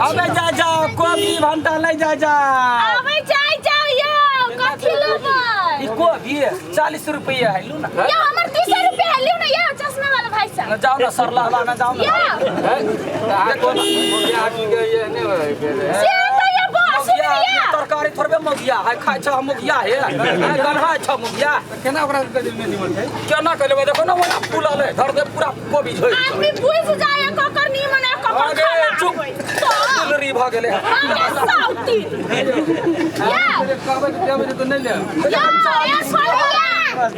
अबे जा कोबी भंटा ले जा अबे जा यो कथी लेबै ई कोबी 40 रुपया है लू ना यो हमर 30 रुपया है लियो ना यो चश्मा वाला भाई साहब जाओ ना सरलावा ना जाओ ना देखो ना मुखिया आदमी के ये नहीं होय से तो ये बस मुखिया तरकारी थोड़बे मुखिया है खाय छ मुखिया है गन्हा छ मुखिया केना ओकरा के दिल में निमन छै केना करबे देखो ना वो फूल ले धर दे पूरा कोबी झोइ आदमी बुझ जाए ककर निमन है ककर आगे खाना चुप दुलरी भ गेले साउती या कहबे के बजे तो नहीं ले या ये सोनिया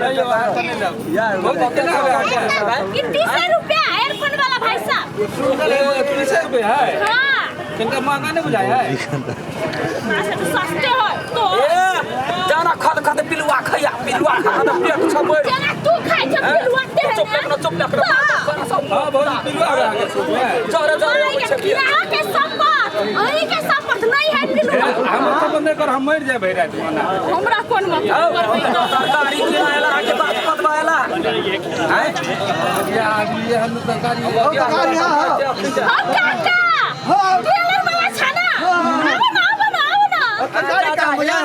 नहीं यो तो नहीं ले यार वो केना होय ये 30 रुपया एयरफोन वाला भाई साहब 30 रुपया है हां किनका महंगा नहीं बुझाया है सस्ते हो तो ए जाना खद पिलुआ खैया पिलुआ खा त पेट छ मोर जना तू खाइ छ पिलुआ दे चुप ना हां बहुत पिलुआ रहा के सुन में चोरे के संपत अही के संपत नहीं है पिलुआ हम तो बंदे कर हम मर जाए भैरा ना हमरा कोन मतलब तरकारी के आयला के बात पतवायला हैं ये आदमी ये हम तरकारी हम काका टेलर वाला छाना आओ ना तरकारी काम बुझा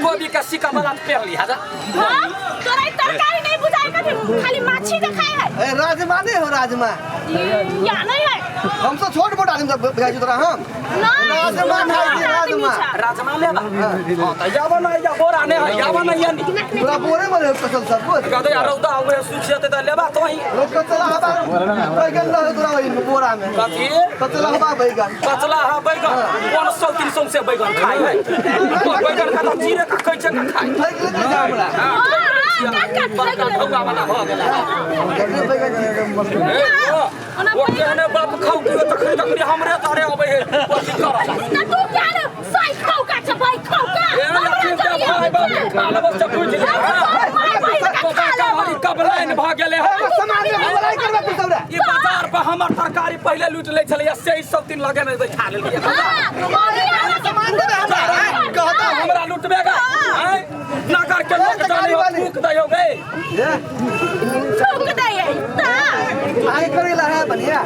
कोबी का सिक्का वाला पेड़ लिया जा हां तोरा तरकारी नहीं बुझाए कथि खाली माछी देखाय है ए राजमा नहीं हो राजमा या नहीं है हम तो छोट मोट आदमी सब बुझाई तोरा हम राजमा नहीं राजमा राजमा लेबा हां त जाबो ना जा बोरा ने जाबो ना यानी पूरा बोरे में फसल सब कुछ कदे रौदा आवे सुख जेते त लेबा तो ही लोग चला हवा बैगन रह तोरा वही बोरा में कथी चला हवा बैगन कचला हा बैगन 100 300 से बैगन खाई है बैगन का त जीरे का कहै छै का खाई बैगन जा हमरा बड़का भौगा वाला भ गेला बैगन ओ कहने बाप खाऊ के तखरी हमरे तारे आवे है कथी करला ना तू क्या रे साई खाओ का छ भाई खाओ का भाई बाप खा लेबो सब कुछ कबलाइन भ गेले है सामान में लड़ाई करबा तू सबरा ई बाजार पे हमर तरकारी पहले लूट ले छले से सब दिन लगे में खा लेलिए सामान दे कहता हमरा लूटबेगा हैं ना करके लोग जाने फूक दयो बे ठोक दे ये ता आई करेला है बढ़िया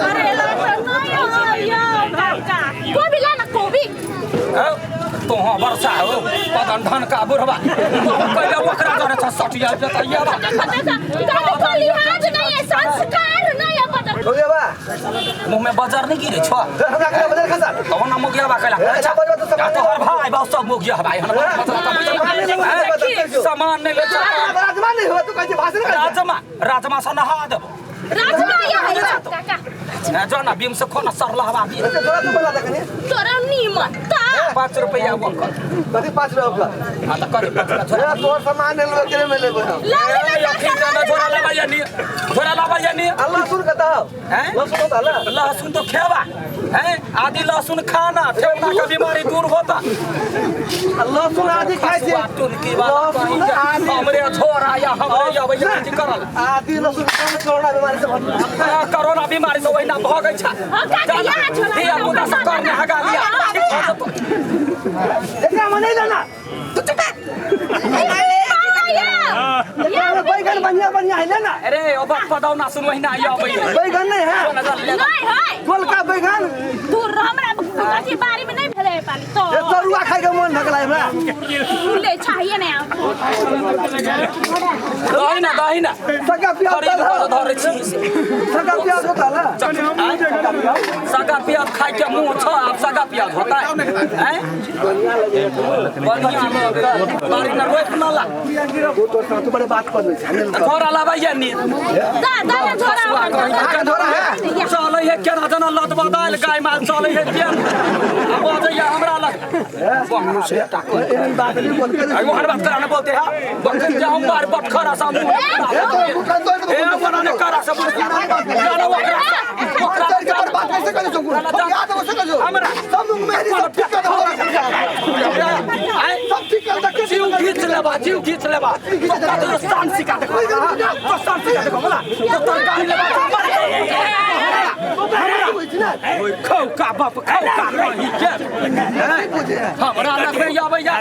अरे ला नहीं यो काका कोबी ला ना कोबी तो हां वर्षा हो पदन धन का बुढ़वा पहले ओकरा करे छ सटिया जतैया बा काका को लिहाज नहीं है संस्कार नहीं है पता हो गया बा मुंह में बाजार नहीं गिरे छ हमरा के बदल खसा तो ना मुगिया बा कहला तो हर भाई बा सब मुगिया भाई सामान नहीं ले राजमा नहीं हो तू कैसे भाषण कर राजमा से नहा दे राजमा या है काका ना जो ना बीम से खोना सरला हवा भी थोड़ा तू बोला था कने तोरा नीमन ता 5 रुपया वो कर कथी 5 रुपया हां तो करे छोरा तोर सामान ले के में ले बनो झोरा लाबा यानी अल्लाह सुन कहता हैं लहसुन होता ना लहसुन तो खेबा हैं आदि लहसुन खाना ठेवना का बीमारी दूर होता लहसुन आदि खाइ छै तुन की बात हमरे झोरा या हमरे या भैया जी करल आदि लहसुन कोरोना बीमारी से कोरोना बीमारी से वहिना भगै छ दिया मुदा से करने हगा लिया एकरा में नहीं लेना तू चुप ये बैगन बढ़िया है लेना अरे ओ बात पदाव ना सुन वहिना या भैया बैगन नहीं है नहीं है गोल का बैगन तू हमरा की बारी में नहीं भेले पाली तो ये तरुआ खाइ के मन भगला हमरा ले चाहिए ना दही ना सगा प्याज खरीद कर धरे छी सगा प्याज होता ना सगा प्याज खाइ के मुंह छ अब सगा प्याज होता है हैं बढ़िया लोग बारी ना रोक ना ला वो तो तू बड़े बात कर झोरा लाबा यानी दा झोरा है चले है केना जना लत बदाल गाय माल चले है केन अब आजया हमरा लग ये बात नहीं बोल के आई हर बात कराने बोलते हैं बकन जा हम बार बट खरा सा मुंह ए बनाने करा सब जाना वकरा बात कैसे कर सकूं याद हो सके जो हमरा सब मेरी सब ठीक कर सब ठीक कर के जीव खींच लेबा तो स्थान सिखा दे तो स्थान सिखा दे बोला तो तरकारी लेबा ओए खाओ का बाप खाओ का नहीं के हमरा लगबे आबै या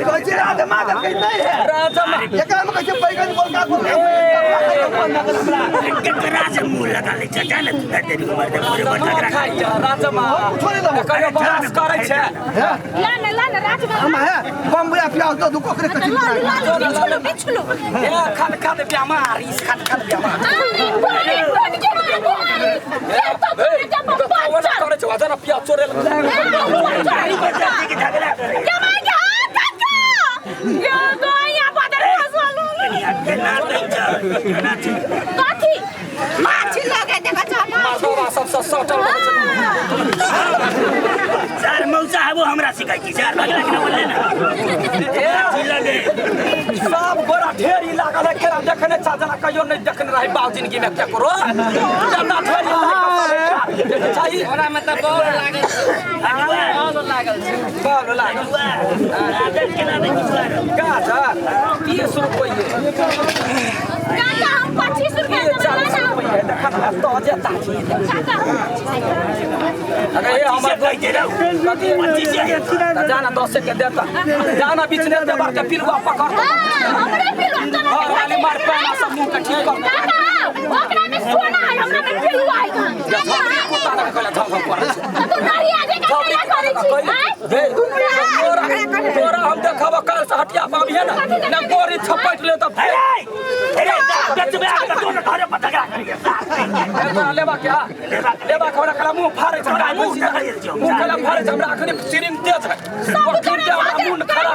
कोची रात मार के नहीं है राजा एकरा में कैसे बैगन बोल का बोल राजा मुंह लगा ले चाचा ने तेरी उम्र में पूरे बता खाइया राजा मा कहियो बहस करै छै ला राजा हम है बम बुया प्याज तो दुको करे कची बिछलो ए खान खान बेमारी खान खान बेमारी करे छै वजन प्याज चोरे सर मौसा है वो हमरा सिखाई थी सर लगला के बोले ना लगे सब गोरा ढेरी लागल है केरा देखने चाचा कहियो नहीं देखने रही बाऊ जिंदगी में क्या करो ज्यादा ढेरी चाहिए हमरा मतलब बॉल लागल बॉल लागल आदत के ना देखी सर गाजा 30 रुपए काका हम 25 रुपए देखा तो जेता अगर ये हमार जाना 10 के देता जाना बीच ने देबार के पिलवा पकड़ हमरे पिलवा हां वाली मार पैना सब मुंह के ठीक कर काका ओकरा में सोना है हमरा में पिलवा है कुत्ता ना कला धम पर तो नारी आगे का क्या करे छी तोरा हम देखब कल से हटिया पाबिए ना ना गोरी छपट ले तो लेबा क्या लेबा हमरा कला मुंह फाड़े छै मुंह कला फाड़े छै हमरा अखनी सिरिम तेज है सब किनते हमरा मुंह खड़ा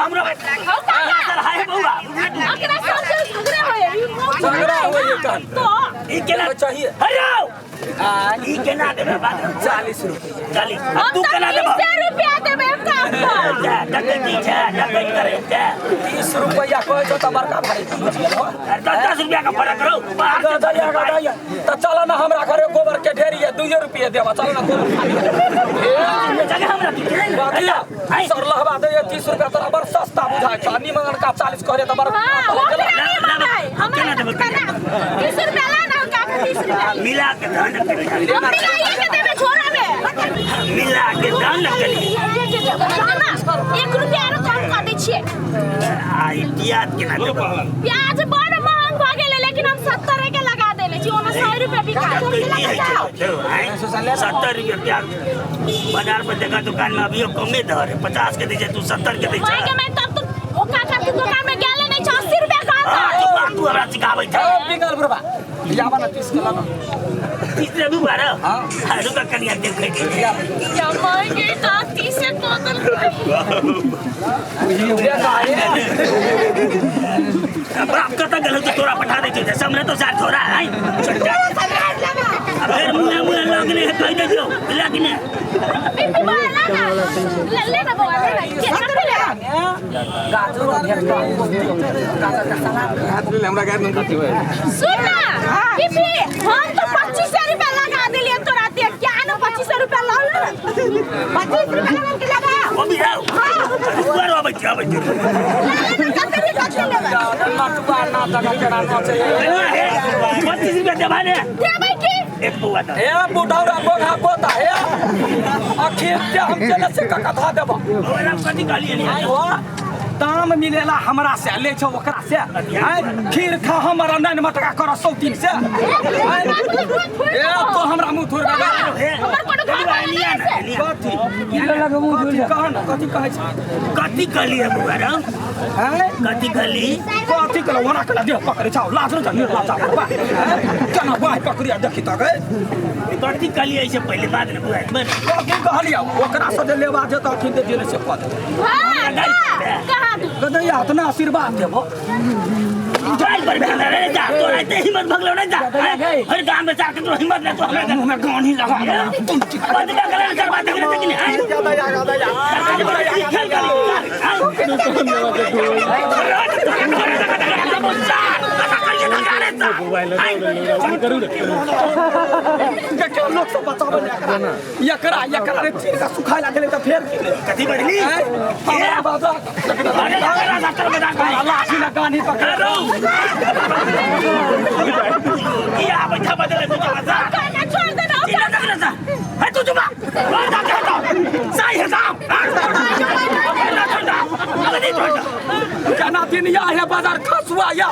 हमरा सर हाय बउआ ओकरा सब झगड़ा होय तो ई केना चाहिए हरो ई केना देबे बात 40 रुपया 40 तू केना देबे 20 रुपया देबे डकैती छै डकैत करे छै 30 रुपया कहै छ त बड़का भाई बुझियो 10 रुपया का फर्क करो तो चलो ना हमरा घरे गोबर के ढेरी है 2 रुपया देबा चलो ना गोबर जगह हमरा बाकिया सर लहबा दे 30 रुपया तोरा बड़ सस्ता बुझाय छ निमन का 40 करे त बड़ हम केना देबे 30 रुपया ला ना काका 30 रुपया मिला के दान करी हमरा के देबे छोरा में मिला के दान करी 1 रुपया आरो कम कर दै छियै आई प्याज केना देबे प्याज बड़ महंग भ गेलै लेकिन हम 70 के लगा देले छी ओना 100 रुपया बिका 70 रुपया प्याज बाजार पर देखा दुकान में अभी कमे दर है 50 के दीजिए तू 70 के दीजिए माय के मैं तब तो ओ काका के दुकान में गेले नहीं 80 रुपया का तू हमरा सिखाबै छै बिगल बुरबा याबा ना 30 के लगा 30 रे बुआरा हां हारू का कनिया देख छै या माय के 30 से बोतल ये काहे बाप कत गलो तो तोरा पठा दे छै सामने तो साथ थोड़ा है फिर मुंह लगने है कह दे जो लगने ले ना बाबा ले ना के ले गाजर भेट का गाजर का सलाद हमरा गाय में कथि होय सुन ना बीबी हम तो 25 रुपया लगा देलिए तोरा ते क्या ना 25 रुपया ला ले 25 रुपया लगा के लगा ओ भी आओ बार आबै छै मटुआ ना दगा के ना छै 25 रुपया देबा ने देबै की एक बुआ दा ए बुढ़ौरा बोगा पोता हे आखिर के हम चले से कथा देबा ओरा कथि कहलिए नहीं आइ हो दाम मिलेला हमरा से ले छौ ओकरा से खीर खा हमरा नैन मटका कर 100 दिन से ए तो हमरा मुंह थोड़ दगा हमर कोनो घर नहीं है कथि इधर लगे मुंह थोड़ कह ना कथि कहै छ कथि कहलिए बुआ रा हैं कथि कहली कथि कहल वना कला देह पकड़े छौ लाज न जानी लाज बा केना बाय पकड़िया देखि त गए कथि कहलिए ऐसे पहले बात ने बुआ कथि कहलिया ओकरा से जे लेबा जे त अखिन दे दिले से पद कहां गदैया इतना आशीर्वाद देबो जाल पर भेला रे जा तोरा ते हिम्मत भगलो नहीं जा हर गांव में जाके तो हिम्मत नहीं तो हमरा मुंह में गानी लगा तुम बंद का करे कर बात करे कि नहीं ज्यादा क्या लोग सब बतावे एकरा रे चीर का सुखाय लागले त फेर कथि बढ़ली हमरा बाबा लाठी ना गानी पकड़ या बैठा बदले बुझा जा छोड़ दे ना दिन या है बाजार खसुआ या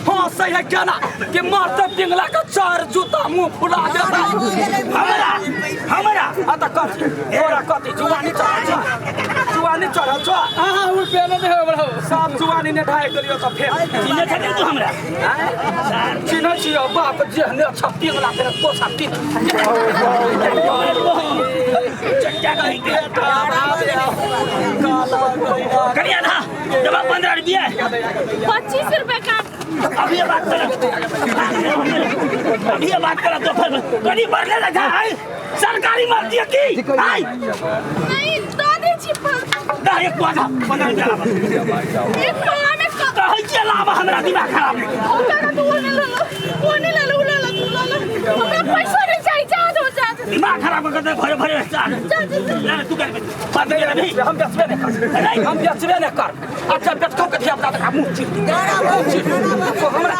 हाँ सही है क्या ना कि मारते पिंगला का 4 जूता मुंह फुला देता हमारा आता कर तोरा कति जुवानी चढ़ा हां वो पेन दे बड़ो सब जुवानी ने ढाई करियो तो फेर चिन्ह छे तू हमरा चिन्ह छियो बाप जेहने अच्छा पिंगला तेरे को छाती चट्टा कहीं के करिया ना जब 15 रुपया 25 रुपए का अभी ये बात करा तो फिर कहीं भरने लगा है सरकारी मर्जी की आई नहीं दो दे चिप ना एक बात 15 रुपया एक मां में कहीं के लाभ हमरा दिमाग खराब नहीं ओने ले लो हमरा पैसा नहीं चाहिए जा दिमाग खराब कर दे भरे भरे चार ना तू कर बात कर नहीं हम बेचबे नहीं कर अच्छा बेच को के धिया पुता मुंह चिर तो हमरा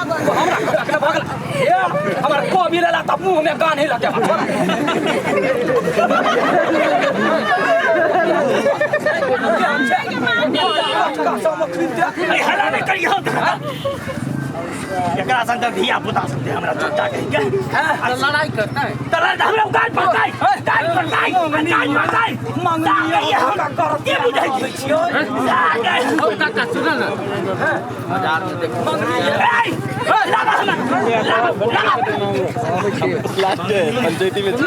के भागल ये हमरा को मिलेला त मुंह में गान ही लगे हला नहीं करियो एकरा संग धिया पुता सकते हमरा चोटा कहीं के लड़ाई करता है तलर हमरा गाल पड़ता है मंगलिए हम करते बुझाई छियो ओ काका सुन ना बाजार में देख लगा पंचायती में चल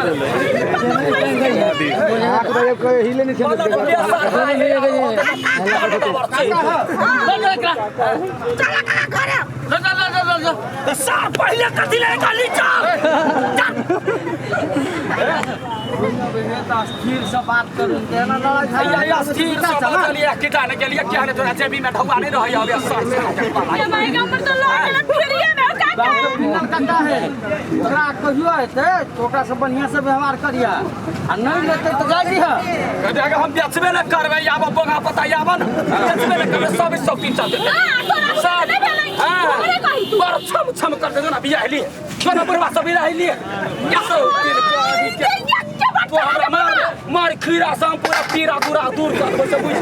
सार पहले कथी ले गाली चाल स्थिर से बात करूं देना लड़ाई या स्थिर से बात लिया किटाने के लिए क्या ने तोरा जेबी में ढौआ नहीं रही अब सर से ये भाई का पर तो लोग फिरिए में काका पिंगल काका है ओकरा कहियो हेते तो ओकरा से बढ़िया से व्यवहार करिया आ नहीं लेते तो जा दिया कहते हम बेचबे न करबे आब बोगा पता आब न बेचबे न करबे सब तीन चलते सब पर छम कर दे ना बियाह लिए छोरा बुढ़वा सब बियाह लिए क्या तो हमरा मार खीरा सम पूरा पीरा पूरा दूर कर दे बुझ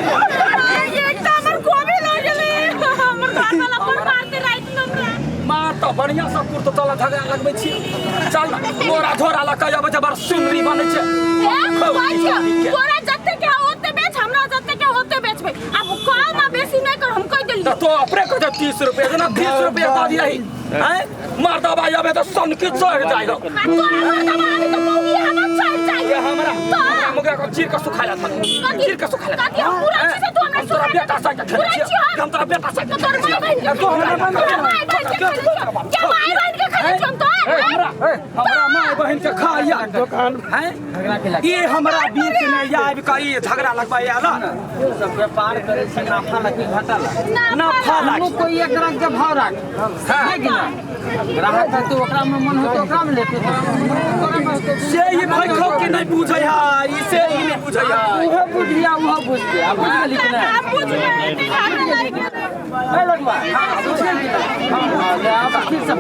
ये हमर को भी ले गेली हमर घर वाला पर मार के रात में मार तो बढ़िया सब कुर तो चला धगा लगबै छी चल मोरा झोरा ला कह जाबे बार सुंदरी बनै छै तोरा जत्ते के होते बेच हमरा जत्ते के होते बेचबे अब कम बेसी नहीं कर हम कह देली तो अपने कह 30 रुपया ना 20 रुपया दा दिया ही हैं मार दबा जाबे तो सन के चढ़ जाएगा तो मौगी हम चल चाहिए हमरा मुगरा को चीर के सुखाला था चीर के सुखाला काकी हम पूरा चीज से तू हमरा तोरा बेटा सा के हम तोरा बेटा सा के तोर माय बहन तो हमरा माय बहन के खाली हम तो हमरा माय बहन के खाया दुकान हैं ये हमरा बीच में आबि के ई झगड़ा लगबाय आला सब व्यापार करे से नाफा लगी घाटा नाफा लागी कोई एक रंग के भाव राख है कि ना ग्राहक है तो ओकरा में मन हो तो ओकरा में लेते से ई भाई खो के नहीं बुझै है ई से ई नहीं बुझै है उहो बुझ लिया उहो बुझ गया बुझ गेली कि नहीं पूछ ले लगवा बुझ गेली कि नहीं हां अब फिर सब